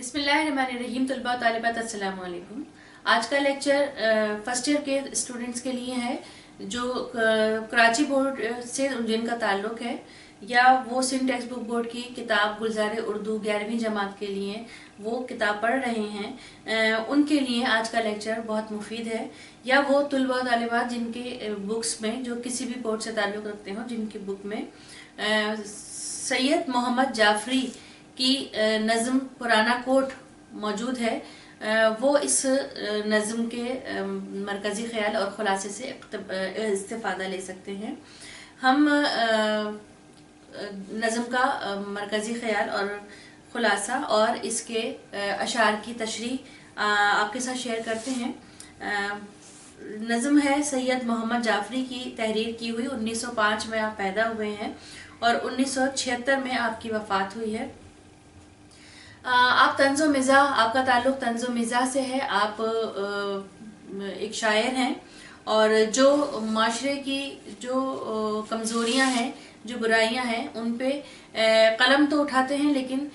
बिस्मिल्लाहिर्रहमानिर्रहीम। तलबा तालिबात अस्सलाम वालेकुम। आज का लेक्चर फर्स्ट ईयर के स्टूडेंट्स के लिए है जो कराची बोर्ड से जिनका ताल्लुक है या वो सिंध टेक्स्ट बुक बोर्ड की किताब गुलजार उर्दू 11वीं जमात के लिए वो किताब पढ़ रहे हैं, उनके लिए आज का लेक्चर बहुत मुफीद है। या वो तलबा तालिबात जिनके बुक्स में जो किसी भी बोर्ड से ताल्लुक़ रखते हो, जिनकी बुक में सैयद मोहम्मद जाफरी की नज़म पुराना कोट मौजूद है, वो इस नज़म के मरकज़ी ख़याल और ख़ुलासे से इस्तिफ़ादा ले सकते हैं। हम नज़म का मरकज़ी ख़याल और ख़ुलासा और इसके अशार की तशरीह आपके साथ शेयर करते हैं। नज़म है सैयद मोहम्मद जाफरी की तहरीर की हुई। 1905 में आप पैदा हुए हैं और 1976 में आपकी वफ़ात हुई है। आप तंज़ो मिज़ाह, आपका ताल्लुक़ तंज़ो मिज़ाह से है। आप एक शायर हैं और जो माशरे की जो कमज़ोरियाँ हैं, जो बुराइयाँ हैं, उन पे कलम तो उठाते हैं लेकिन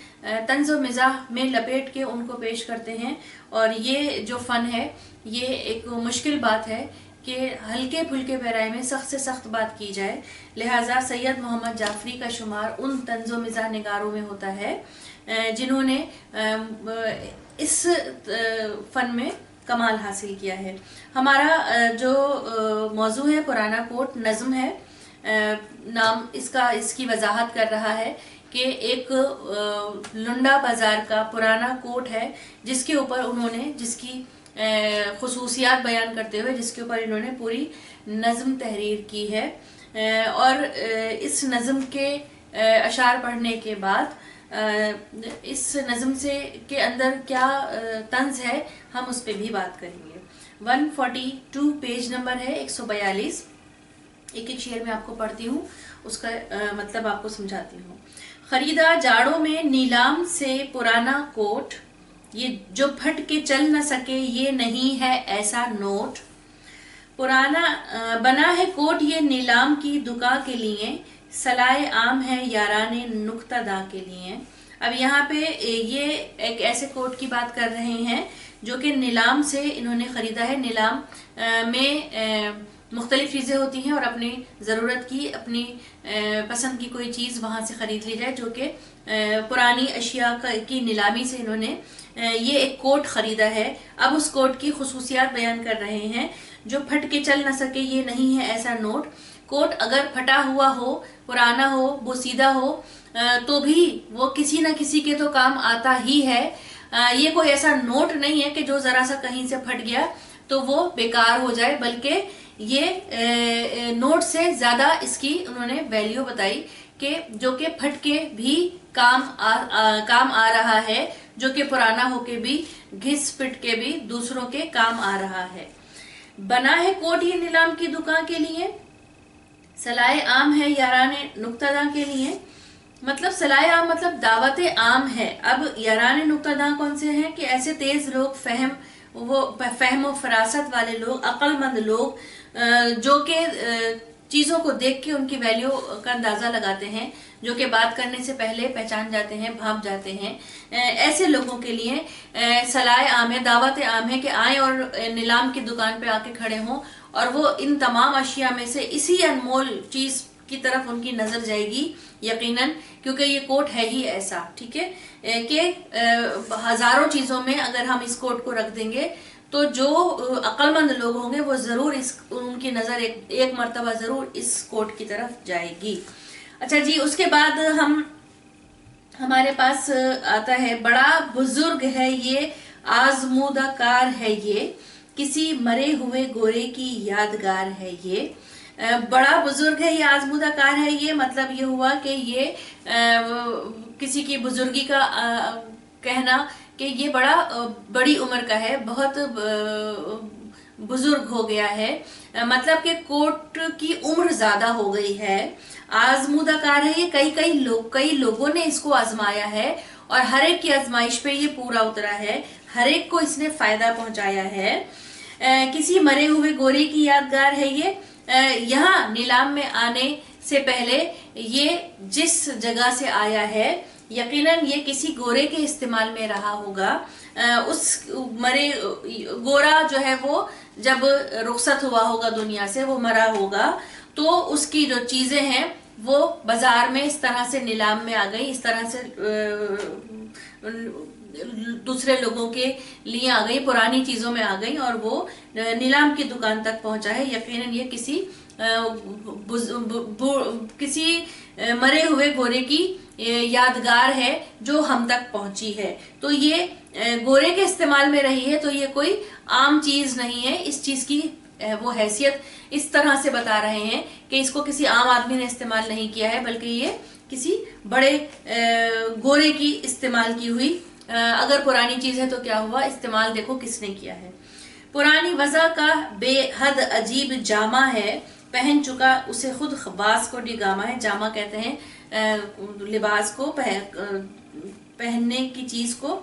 तंज़ो मिज़ाह में लपेट के उनको पेश करते हैं। और ये जो फ़न है ये एक मुश्किल बात है कि हल्के फुल्के पैराए में सख्त से सख्त बात की जाए। लिहाजा सैयद मोहम्मद जाफरी का शुमार उन तंज़ो मिज़ाह निगारों में होता है जिन्होंने इस फ़न में कमाल हासिल किया है। हमारा जो मौजू है पुराना कोट नज़म है। नाम इसकी वजाहत कर रहा है कि एक लुंडा बाज़ार का पुराना कोट है जिसके ऊपर उन्होंने जिसकी खुसूसियात बयान करते हुए जिसके ऊपर इन्होंने पूरी नज़म तहरीर की है। और इस नज़म के अशार पढ़ने के बाद इस नज़म से के अंदर क्या तंज है हम उस पर भी बात करेंगे। 142 पेज नंबर है, 142। एक एक शेर में आपको पढ़ती हूँ, उसका मतलब आपको समझाती हूँ। खरीदा जाड़ों में नीलाम से पुराना कोट, ये जो फट के चल न सके ये नहीं है ऐसा नोट। पुराना बना है कोट ये नीलाम की दुका के लिए, सलाए आम है याराने नुक्तादा के लिए। अब यहाँ पे ये एक ऐसे कोट की बात कर रहे हैं जो कि नीलाम से इन्होंने ख़रीदा है। नीलाम में मुख्तलिफ चीज़ें होती हैं और अपनी ज़रूरत की, अपनी पसंद की कोई चीज़ वहाँ से ख़रीद ली जाए, जो कि पुरानी अशिया की नीलामी से इन्होंने ये एक कोट ख़रीदा है। अब उस कोट की खुसूसियात बयान कर रहे हैं। जो फट के चल न सके ये नहीं है ऐसा नोट। कोट अगर फटा हुआ हो, पुराना हो, बोसीदा हो तो भी वो किसी न किसी के तो काम आता ही है। ये कोई ऐसा नोट नहीं है कि जो ज़रा सा कहीं से फट गया तो वो बेकार हो जाए, बल्कि ये नोट से ज़्यादा इसकी उन्होंने वैल्यू बताई कि जो कि फट के भी काम आ रहा है, जो कि पुराना होके भी, घिस पिट के भी दूसरों के काम आ रहा है। बना है कोट ये नीलाम की दुकान के लिए, सलाए आम है याराने नुक्तादा के लिए। मतलब सलाए आम मतलब दावत आम है। अब याराने नुक्तादा कौन से हैं कि ऐसे तेज लोग, फहम व फरासत वाले लोग, अक्लमंद लोग जो कि चीज़ों को देख के उनकी वैल्यू का अंदाज़ा लगाते हैं, जो कि बात करने से पहले पहचान जाते हैं, भाप जाते हैं। ऐसे लोगों के लिए सलाए आम है, दावत आम है कि आए और नीलाम की दुकान पे आके खड़े हों और वो इन तमाम अशिया में से इसी अनमोल चीज़ की तरफ उनकी नज़र जाएगी यकीनन, क्योंकि ये कोट है ही ऐसा, ठीक है, कि हज़ारों चीज़ों में अगर हम इस कोट को रख देंगे तो जो अक्लमंद लोग होंगे वो ज़रूर उनकी नज़र एक मर्तबा ज़रूर इस कोट की तरफ जाएगी। अच्छा जी, उसके बाद हमारे पास आता है बड़ा बुजुर्ग है ये, आजमूदा कार है ये, किसी मरे हुए गोरे की यादगार है ये। बड़ा बुजुर्ग है ये, आजमूदा कार है ये, मतलब ये हुआ कि ये किसी की बुजुर्गी का कहना कि ये बड़ी उम्र का है, बहुत बुजुर्ग हो गया है, मतलब कि कोट की उम्र ज्यादा हो गई है। आजमूदा कार है ये, कई लोगों ने इसको आजमाया है और हर एक की आजमाइश पे ये पूरा उतरा है, हर एक को इसने फायदा पहुंचाया है। किसी मरे हुए गोरे की यादगार है ये। यहाँ नीलाम में आने से पहले ये जिस जगह से आया है यकीनन ये किसी गोरे के इस्तेमाल में रहा होगा। उस मरे गोरा जो है वो जब रुखसत हुआ होगा दुनिया से, वो मरा होगा, तो उसकी जो चीजें हैं वो बाजार में इस तरह से नीलाम में आ गई, इस तरह से दूसरे लोगों के लिए आ गई, पुरानी चीजों में आ गई और वो नीलाम की दुकान तक पहुंचा है। यकीनन ये किसी मरे हुए गोरे की यादगार है जो हम तक पहुंची है। तो ये गोरे के इस्तेमाल में रही है, तो ये कोई आम चीज नहीं है। इस चीज की वो हैसियत इस तरह से बता रहे हैं कि इसको किसी आम आदमी ने इस्तेमाल नहीं किया है, बल्कि ये किसी बड़े गोरे की इस्तेमाल की हुई। अगर पुरानी चीज है तो क्या हुआ, इस्तेमाल देखो किसने किया है। पुरानी वज़ा का बेहद अजीब जामा है, पहन चुका उसे खुद वास्को डी गामा है। जामा कहते हैं लिबास को, पहनने की चीज को।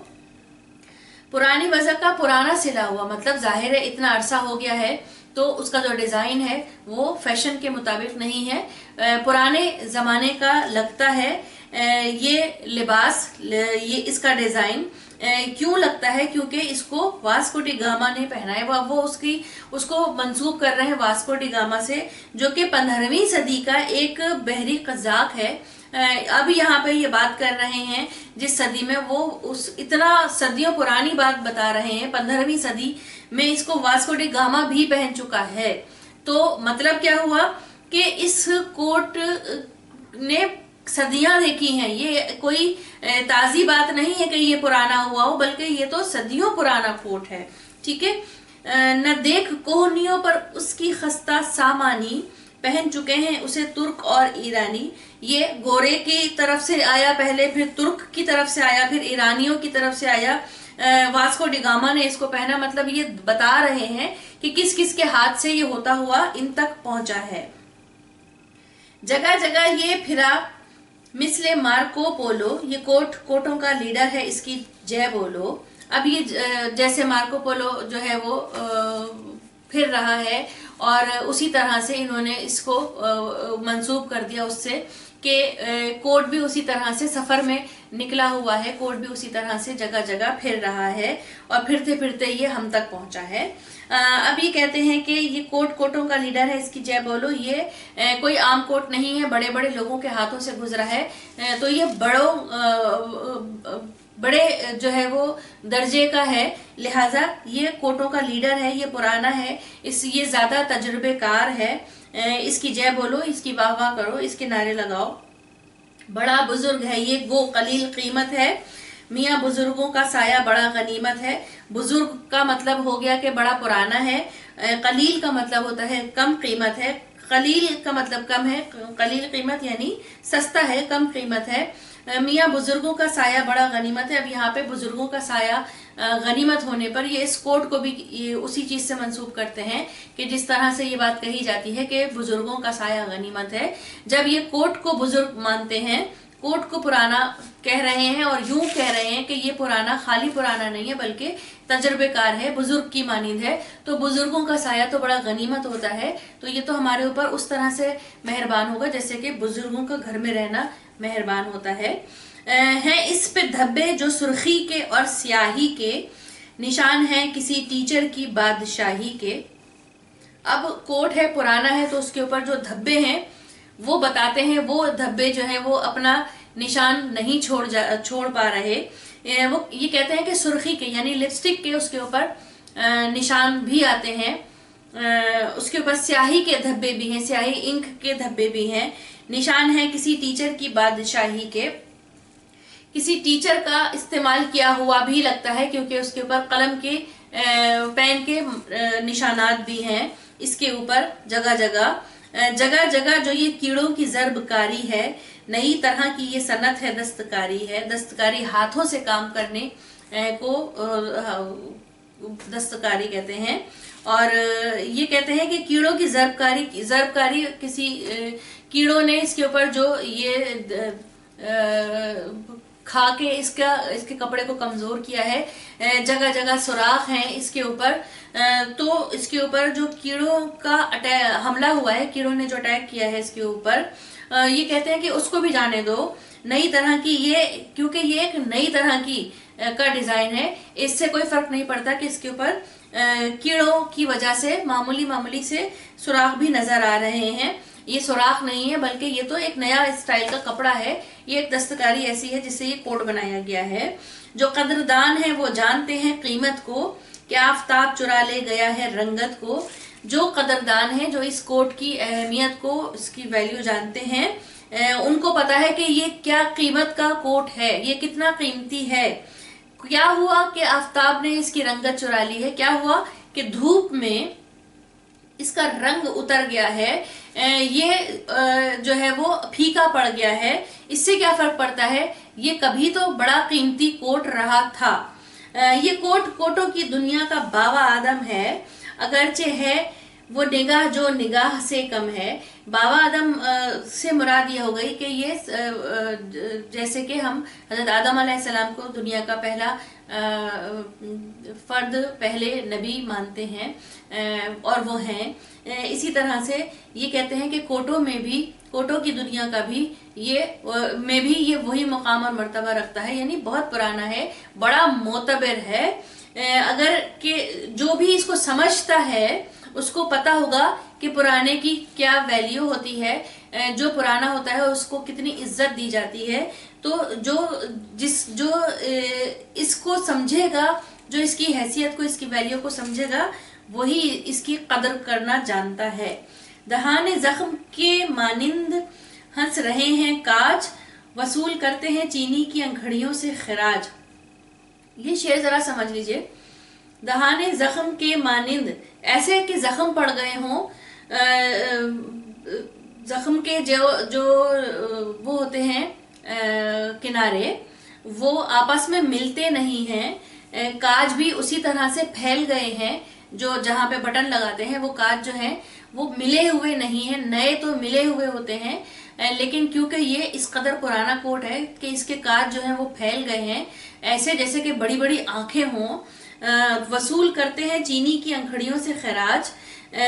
पुरानी वज़ा का पुराना सिला हुआ, मतलब जाहिर है इतना अरसा हो गया है तो उसका जो डिजाइन है वो फैशन के मुताबिक नहीं है, पुराने जमाने का लगता है ये लिबास, ये इसका डिजाइन क्यों लगता है, क्योंकि इसको वास्को डी गामा ने पहना है। वो उसको मंसूब कर रहे हैं वास्को डी गामा से, जो कि 15वीं सदी का एक बहरी कज़ाक है। अब यहाँ पे ये बात कर रहे हैं जिस सदी में, वो उस इतना सदियों पुरानी बात बता रहे हैं, 15वीं सदी में इसको वास्को डी गामा भी पहन चुका है। तो मतलब क्या हुआ कि इस कोट ने सदियां देखी हैं, ये कोई ताजी बात नहीं है कि ये पुराना हुआ हो, बल्कि ये तो सदियों पुराना कोट है। ठीक है, न देख कोहनियों पर उसकी खस्ता सामानी, पहन चुके हैं उसे तुर्क और ईरानी। ये गोरे की तरफ से आया पहले, फिर तुर्क की तरफ से आया, फिर ईरानियों की तरफ से आया। वास्को डी गामा ने इसको पहना, मतलब ये बता रहे हैं कि किस किस के हाथ से ये होता हुआ इन तक पहुंचा है। जगह जगह ये फिरा मिसले मार्को पोलो, ये कोटों का लीडर है, इसकी जय बोलो। अब ये जैसे मार्को पोलो जो है वो फिर रहा है, और उसी तरह से इन्होंने इसको मंसूब कर दिया उससे कि कोट भी उसी तरह से सफर में निकला हुआ है, कोट भी उसी तरह से जगह जगह फिर रहा है और फिरते फिरते ये हम तक पहुंचा है। अब ये कहते हैं कि ये कोटों का लीडर है, इसकी जय बोलो। ये कोई आम कोट नहीं है, बड़े बड़े लोगों के हाथों से गुजरा है, तो ये बड़े जो है वो दर्जे का है, लिहाजा ये कोटों का लीडर है, ये पुराना है, ये ज्यादा तजुर्बेकार है। इसकी जय बोलो, इसकी वाह वाह करो, इसके नारे लगाओ। बड़ा बुजुर्ग है ये, गो कलील कीमत है, मियाँ बुजुर्गों का साया बड़ा गनीमत है। बुजुर्ग का मतलब हो गया कि बड़ा पुराना है, कलील का मतलब होता है कम कीमत है, कलील का मतलब कम है, कलील कीमत यानी सस्ता है, कम कीमत है। मियाँ बुजुर्गों का साया बड़ा गनीमत है। अब यहाँ पे बुजुर्गों का साया गनीमत होने पर ये इस कोट को भी ये उसी चीज से मंसूब करते हैं कि जिस तरह से ये बात कही जाती है कि बुजुर्गों का साया गनीमत है। जब ये कोट को बुजुर्ग मानते हैं, कोट को पुराना कह रहे हैं और यूं कह रहे हैं कि ये पुराना खाली पुराना नहीं है बल्कि तजर्बेकार है, बुजुर्ग की मानिंद है, तो बुजुर्गों का साया तो बड़ा गनीमत होता है। तो ये तो हमारे ऊपर उस तरह से मेहरबान होगा जैसे कि बुजुर्गों का घर में रहना मेहरबान होता है। इस पे धब्बे जो सुर्खी के और स्याही के, निशान है किसी टीचर की बादशाही के। अब कोट है, पुराना है, तो उसके ऊपर जो धब्बे हैं वो बताते हैं, वो धब्बे जो है वो अपना निशान नहीं छोड़ पा रहे। वो ये कहते हैं कि सुर्खी के यानी लिपस्टिक के उसके ऊपर निशान भी आते हैं, उसके ऊपर स्याही के धब्बे भी हैं, स्याही इंक के धब्बे भी हैं। निशान है किसी टीचर की बादशाही के, किसी टीचर का इस्तेमाल किया हुआ भी लगता है क्योंकि उसके ऊपर कलम के पेन के निशानात भी हैं इसके ऊपर जगह जगह जो ये कीड़ों की ज़रबकारी है, नई तरह की ये सनत है, दस्तकारी है। दस्तकारी हाथों से काम करने को दस्तकारी कहते हैं। और ये कहते हैं कि कीड़ों की ज़रबकारी किसी कीड़ों ने इसके ऊपर जो ये खा के इसके कपड़े को कमजोर किया है। जगह जगह सुराख हैं इसके ऊपर, तो इसके ऊपर जो कीड़ों का हमला हुआ है, कीड़ों ने जो अटैक किया है इसके ऊपर, ये कहते हैं कि उसको भी जाने दो। नई तरह की, ये क्योंकि ये एक नई तरह की का डिजाइन है, इससे कोई फर्क नहीं पड़ता कि इसके ऊपर कीड़ों की वजह से मामूली मामूली से सुराख भी नजर आ रहे हैं। ये सुराख नहीं है, बल्कि ये तो एक नया स्टाइल का कपड़ा है। ये एक दस्तकारी ऐसी है जिससे ये कोट बनाया गया है। जो कदरदान है वो जानते हैं कीमत को, कि आफताब चुरा ले गया है रंगत को। जो कदरदान है, जो इस कोट की अहमियत को, इसकी वैल्यू जानते हैं, उनको पता है कि ये क्या कीमत का कोट है, ये कितना कीमती है। क्या हुआ कि आफताब ने इसकी रंगत चुरा ली है, क्या हुआ कि धूप में इसका रंग उतर गया है, ये जो है वो फीका पड़ गया है। इससे क्या फर्क पड़ता है, ये कभी तो बड़ा कीमती कोट रहा था। ये कोट कोटों की दुनिया का बाबा आदम है, अगरचे है वो निगाह जो निगाह से कम है। बाबा आदम से मुराद ये हो गई कि ये जैसे कि हम हजरत आदम अलैहिस्सलाम को दुनिया का पहला फर्द, पहले नबी मानते हैं और वो हैं, इसी तरह से ये कहते हैं कि कोटों में भी, कोटों की दुनिया का भी ये वही मुकाम और मर्तबा रखता है, यानी बहुत पुराना है, बड़ा मोतबर है। अगर कि जो भी इसको समझता है उसको पता होगा कि पुराने की क्या वैल्यू होती है, जो पुराना होता है उसको कितनी इज्जत दी जाती है। तो जो इसको समझेगा, जो इसकी हैसियत को, इसकी वैल्यू को समझेगा, वही इसकी कदर करना जानता है। दहाने जख्म के मानिंद हंस रहे हैं काज, वसूल करते हैं चीनी की अंगड़ियों से खराज। ये शेर जरा समझ लीजिए। दहाने जख्म के मानिंद, ऐसे कि जख्म पड़ गए हों, जख्म के जो वो होते हैं किनारे, वो आपस में मिलते नहीं हैं। काज भी उसी तरह से फैल गए हैं, जो जहां पे बटन लगाते हैं वो काज जो है वो मिले हुए नहीं है। नए तो मिले हुए होते हैं, लेकिन क्योंकि ये इस कदर पुराना कोट है कि इसके काज जो है वो फैल गए हैं, ऐसे जैसे कि बड़ी बड़ी आंखें हों। वसूल करते हैं चीनी की अंगड़ियों से खराज।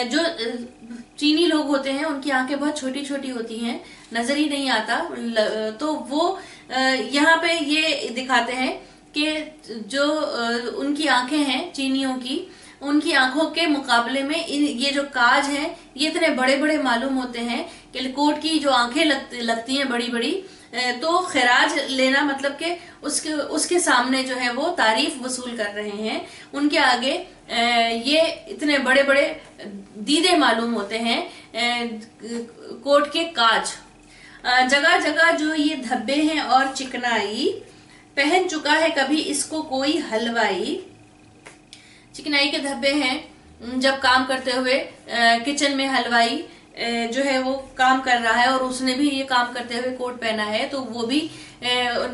जो चीनी लोग होते हैं उनकी आंखें बहुत छोटी छोटी होती हैं, नजर ही नहीं आता, तो वो यहाँ पे ये दिखाते हैं कि जो उनकी आंखें हैं चीनियों की, उनकी आंखों के मुकाबले में ये जो काज हैं ये इतने बड़े बड़े मालूम होते हैं कि कोट की जो आंखें लगती हैं बड़ी बड़ी, तो खराज लेना मतलब कि उसके सामने जो है वो तारीफ वसूल कर रहे हैं। उनके आगे ये इतने बड़े बड़े दीदे मालूम होते हैं कोट के काज। जगह जगह जो ये धब्बे हैं और चिकनाई, पहन चुका है कभी इसको कोई हलवाई। चिकनाई के धब्बे हैं, जब काम करते हुए किचन में हलवाई जो है वो काम कर रहा है और उसने भी ये काम करते हुए कोट पहना है, तो वो भी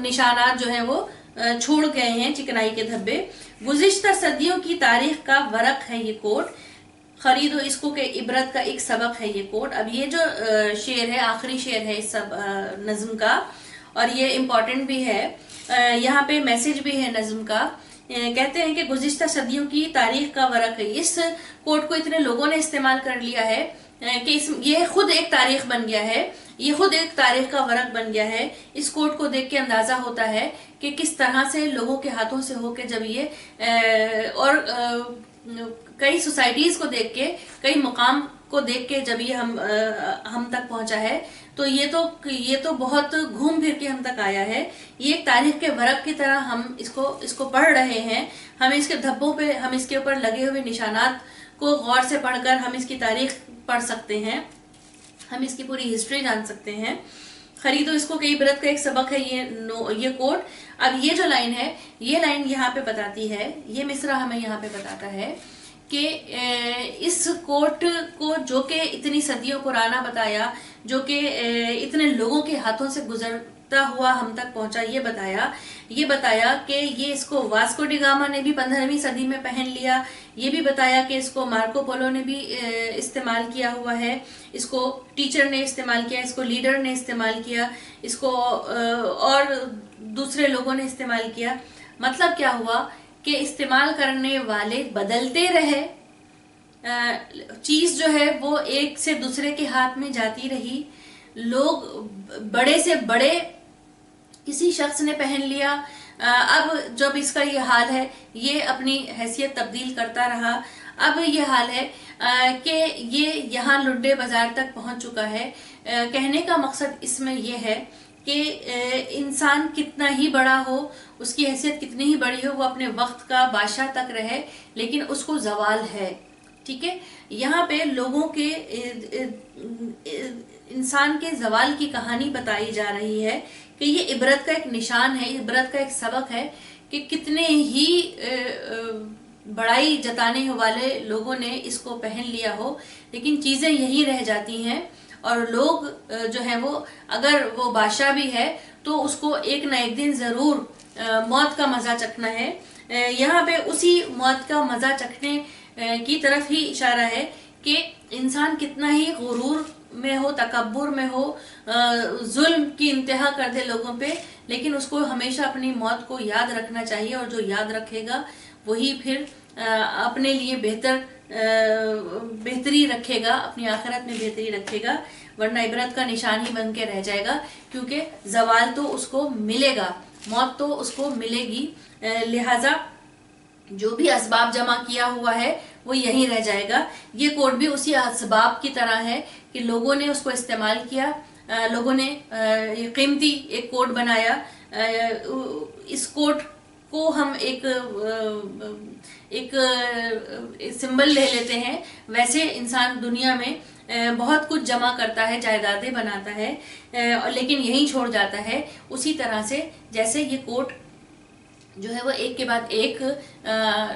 निशानात जो है वो छोड़ गए हैं, चिकनाई के धब्बे। गुज़िश्ता सदियों की तारीख का वरक है ये कोट, खरीदो इसको के इबरत का एक सबक है ये कोट। अब ये जो शेर है, आखिरी शेर है इस सब नज्म का, और ये इम्पोर्टेंट भी है, यहाँ पे मैसेज भी है नज्म का। कहते हैं कि गुज़िश्ता सदियों की तारीख का वरक है। इस कोट को इतने लोगों ने इस्तेमाल कर लिया है कि ये खुद एक तारीख बन गया है, ये खुद एक तारीख का वरक बन गया है। इस कोट को देख के अंदाजा होता है कि किस तरह से लोगों के हाथों से होके जब ये और कई सोसाइटीज को देख के, कई मुकाम को देख के जब ये हम तक पहुंचा है, तो ये तो बहुत घूम फिर के हम तक आया है। ये एक तारीख के वरक की तरह हम इसको पढ़ रहे हैं। हम इसके धब्बों पे, हम इसके ऊपर लगे हुए निशानात को गौर से पढ़कर हम इसकी तारीख पढ़ सकते हैं, हम इसकी पूरी हिस्ट्री जान सकते हैं। खरीदो इसको कई इबरत का एक सबक है ये कोट। अब ये जो लाइन है, ये लाइन यहाँ पे बताती है, ये मिसरा हमें यहाँ पे बताता है कि इस कोट को जो कि इतनी सदियों पुराना बताया, जो कि इतने लोगों के हाथों से गुजरता हुआ हम तक पहुंचा, ये बताया कि ये इसको वास्को डी गामा ने भी 15वीं सदी में पहन लिया। ये भी बताया कि इसको मार्को पोलो ने भी इस्तेमाल किया हुआ है, इसको टीचर ने इस्तेमाल किया, इसको लीडर ने इस्तेमाल किया, इसको और दूसरे लोगों ने इस्तेमाल किया। मतलब क्या हुआ कि इस्तेमाल करने वाले बदलते रहे, चीज जो है वो एक से दूसरे के हाथ में जाती रही, लोग बड़े से बड़े किसी शख्स ने पहन लिया, अब जब इसका ये हाल है, ये अपनी हैसियत तब्दील करता रहा, अब ये हाल है कि ये यहाँ लुड्डे बाजार तक पहुँच चुका है। कहने का मकसद इसमें ये है कि इंसान कितना ही बड़ा हो, उसकी हैसियत कितनी ही बड़ी हो, वो अपने वक्त का बादशाह तक रहे, लेकिन उसको जवाल है। ठीक है, यहाँ पे लोगों के इंसान के जवाल की कहानी बताई जा रही है कि ये इबरत का एक निशान है, इबरत का एक सबक है कि कितने ही बड़ाई जताने वाले लोगों ने इसको पहन लिया हो, लेकिन चीज़ें यहीं रह जाती हैं। और लोग जो है वो, अगर वो बादशाह भी है तो उसको एक ना एक दिन ज़रूर मौत का मज़ा चखना है। यहाँ पे उसी मौत का मज़ा चखने की तरफ ही इशारा है कि इंसान कितना ही गुरूर में हो, तकब्बुर में हो, जुल्म की इंतहा कर दे लोगों पे, लेकिन उसको हमेशा अपनी मौत को याद रखना चाहिए। और जो याद रखेगा वही फिर अपने लिए बेहतरी रखेगा, अपनी आखिरत में बेहतरी रखेगा, वरना इबरत का निशान ही बन के रह जाएगा, क्योंकि जवाल तो उसको मिलेगा, मौत तो उसको मिलेगी। लिहाजा जो भी असबाब जमा किया हुआ है वो यहीं रह जाएगा। ये कोट भी उसी असबाब की तरह है कि लोगों ने उसको इस्तेमाल किया, लोगों ने कीमती एक कोट बनाया। इस कोट को हम एक सिंबल ले लेते हैं। वैसे इंसान दुनिया में बहुत कुछ जमा करता है, जायदादें बनाता है, लेकिन यहीं छोड़ जाता है। उसी तरह से जैसे ये कोट जो है वो एक के बाद एक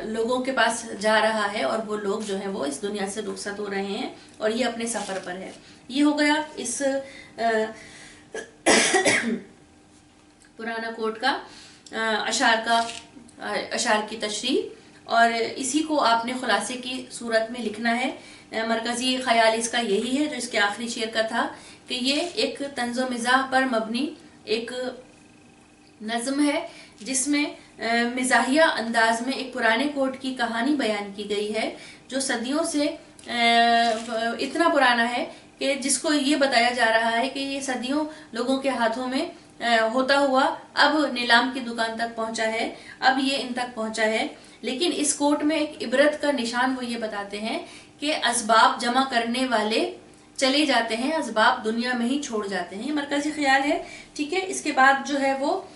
लोगों के पास जा रहा है, और वो लोग जो है वो इस दुनिया से रुखसत हो रहे हैं, और ये अपने सफ़र पर है। ये हो गया इस पुराना कोट का अशार की तशरीह, और इसी को आपने खुलासे की सूरत में लिखना है। मरकज़ी ख्याल इसका यही है जो इसके आखिरी शेर का था कि ये एक तंज़ो मिज़ाह पर मबनी एक नज़म है, जिसमें मिज़ाहिया अंदाज में एक पुराने कोट की कहानी बयान की गई है, जो सदियों से इतना पुराना है कि जिसको ये बताया जा रहा है कि ये सदियों लोगों के हाथों में होता हुआ अब नीलाम की दुकान तक पहुंचा है, अब ये इन तक पहुंचा है। लेकिन इस कोट में एक इबरत का निशान वो ये बताते हैं कि असबाब जमा करने वाले चले जाते हैं, असबाब दुनिया में ही छोड़ जाते हैं। ये मरकजी ख्याल है। ठीक है, इसके बाद जो है वो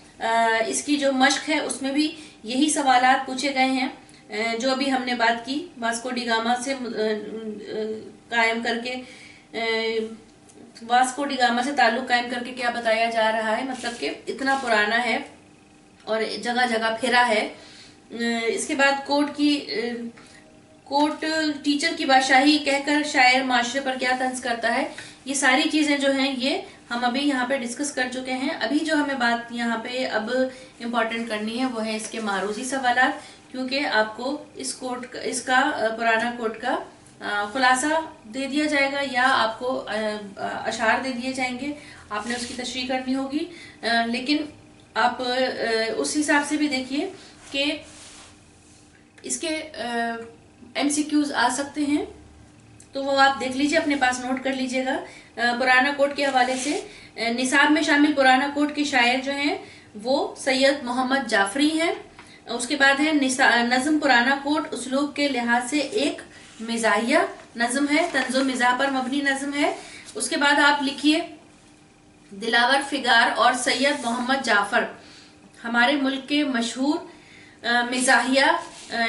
इसकी जो मश्क है उसमें भी यही सवालात पूछे गए हैं जो अभी हमने बात की। वास्को डी गामा से कायम करके वास्को डी गामा से ताल्लुक कायम करके क्या बताया जा रहा है, मतलब कि इतना पुराना है और जगह जगह फिरा है। इसके बाद कोट टीचर की बादशाही कहकर शायर माशरे पर क्या तंज करता है, ये सारी चीज़ें जो हैं ये हम अभी यहाँ पे डिस्कस कर चुके हैं। अभी जो हमें बात यहाँ पे अब इम्पॉर्टेंट करनी है वो है इसके मारूजी सवालात, क्योंकि आपको इस कोट इसका पुराना कोट का खुलासा दे दिया जाएगा या आपको अशार दे दिए जाएंगे, आपने उसकी तशरीह करनी होगी। लेकिन आप उस हिसाब से भी देखिए कि इसके MCQs आ सकते हैं, तो वो आप देख लीजिए, अपने पास नोट कर लीजिएगा। पुराना कोट के हवाले से निसाब में शामिल पुराना कोट के शायर जो हैं वो सैयद मोहम्मद जाफरी हैं। उसके बाद है नज़म पुराना कोट उसलूब के लिहाज से एक मिज़ाहिया नज़म है, तंज़ो मिज़ाह पर मबनी नज़म है। उसके बाद आप लिखिए दिलावर फिगार और सैयद मोहम्मद जाफर हमारे मुल्क के मशहूर मिज़ाहिया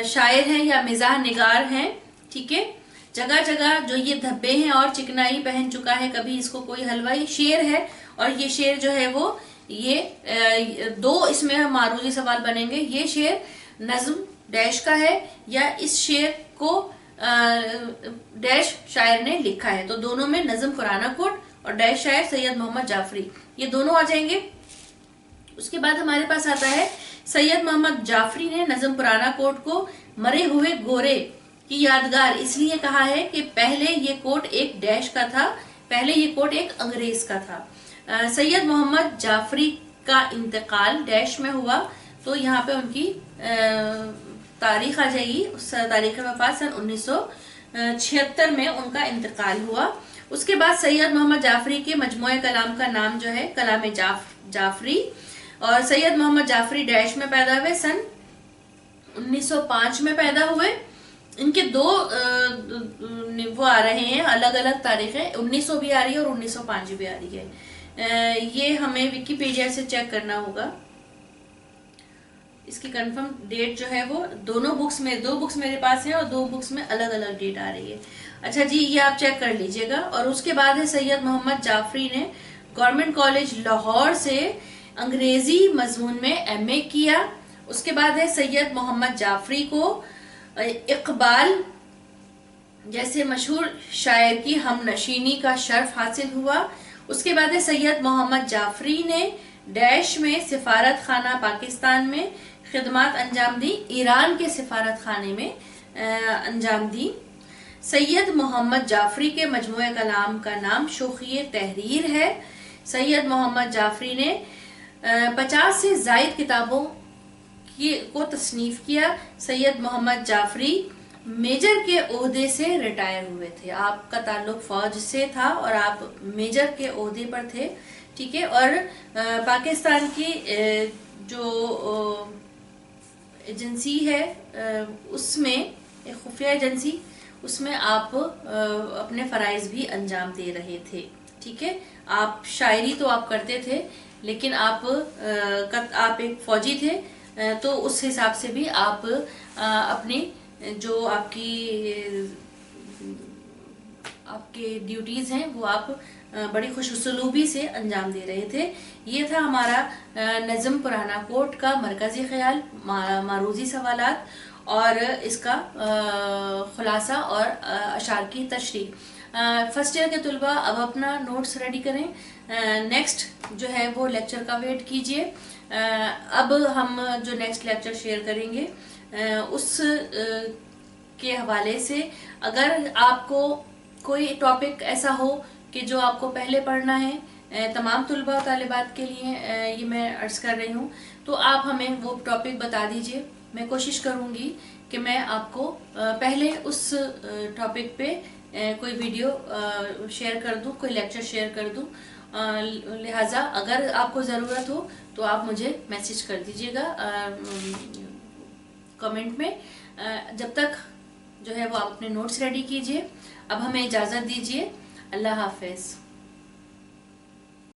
शायर हैं या मिज़ाह निगार हैं। ठीक है, जगह जगह जो ये धब्बे हैं और चिकनाई पहन चुका है कभी इसको कोई हलवाई, शेर है। और ये शेर जो है वो ये दो इसमें मारूजी सवाल बनेंगे, ये शेर नज़म डैश का है या इस शेर को डैश शायर ने लिखा है। तो दोनों में नज़म पुराना कोट और डैश शायर सैयद मोहम्मद जाफरी, ये दोनों आ जाएंगे। उसके बाद हमारे पास आता है सैयद मोहम्मद जाफरी ने नज़म पुराना कोट को मरे हुए गोरे की यादगार इसलिए कहा है कि पहले ये कोट एक डैश का था, पहले ये कोट एक अंग्रेज का था। सैयद मोहम्मद जाफरी का इंतकाल डैश में हुआ, तो यहाँ पे उनकी तारीख आ जाएगी, उस तारीख वफात सन 1976 में उनका इंतकाल हुआ। उसके बाद सैयद मोहम्मद जाफरी के मजमूए कलाम का नाम जो है कलाम जाफरी, और सैयद मोहम्मद जाफरी डैश में पैदा हुए, सन 1905 में पैदा हुए। इनके दो वो आ रहे हैं अलग अलग तारीखें, 1900 भी आ रही है और 1905 भी आ रही है। ये हमें विकिपीडिया से चेक करना होगा। इसकी कंफर्म डेट जो है वो दोनों बुक्स में, 2 बुक्स मेरे पास है और 2 बुक्स में अलग अलग डेट आ रही है। अच्छा जी, ये आप चेक कर लीजिएगा। और उसके बाद है सैयद मोहम्मद जाफरी ने गवर्नमेंट कॉलेज लाहौर से अंग्रेजी मजमून में एमए किया। उसके बाद है सैयद मोहम्मद जाफरी को इकबाल जैसे मशहूर शायर की हमनशीनी का शर्फ हासिल हुआ। उसके बाद है सैयद मोहम्मद जाफरी ने डैश में सिफारत खाना पाकिस्तान में खिदमत अंजाम दी, ईरान के सिफारत खाने में अंजाम दी। सैयद मोहम्मद जाफरी के मजमूए कलाम का नाम शोखी तहरीर है। सैयद मोहम्मद जाफरी ने 50 से ज़ायद किताबों को तसनीफ किया। सैयद मोहम्मद जाफरी मेजर के ओहदे से रिटायर हुए थे। आपका ताल्लुक फौज से था और आप मेजर के ओहदे पर थे, ठीक है। और पाकिस्तान की जो एजेंसी है उसमें, एक खुफिया एजेंसी, उसमें आप अपने फ़राइज़ भी अंजाम दे रहे थे, ठीक है। आप शायरी तो आप करते थे, लेकिन आप एक फ़ौजी थे, तो उस हिसाब से भी आप अपनी जो आपके ड्यूटीज़ हैं वो आप बड़ी खुशउसलूबी से अंजाम दे रहे थे। ये था हमारा नज़म पुराना कोट का मरकज़ी ख्याल, मारूज़ी सवालात और इसका खुलासा और अशार की तशरीह। फर्स्ट ईयर के तुलबा अब अपना नोट्स रेडी करें, नेक्स्ट जो है वो लेक्चर का वेट कीजिए। अब हम जो नेक्स्ट लेक्चर शेयर करेंगे उस के हवाले से अगर आपको कोई टॉपिक ऐसा हो कि जो आपको पहले पढ़ना है, तमाम तुलबा और तालिबात के लिए ये मैं अर्ज कर रही हूँ, तो आप हमें वो टॉपिक बता दीजिए। मैं कोशिश करूँगी कि मैं आपको पहले उस टॉपिक पे कोई वीडियो शेयर कर दूँ, कोई लेक्चर शेयर कर दूँ। लिहाजा अगर आपको ज़रूरत हो तो आप मुझे मैसेज कर दीजिएगा कमेंट में। जब तक जो है वो आप अपने नोट्स रेडी कीजिए। अब हमें इजाज़त दीजिए। अल्लाह हाफ़िज़।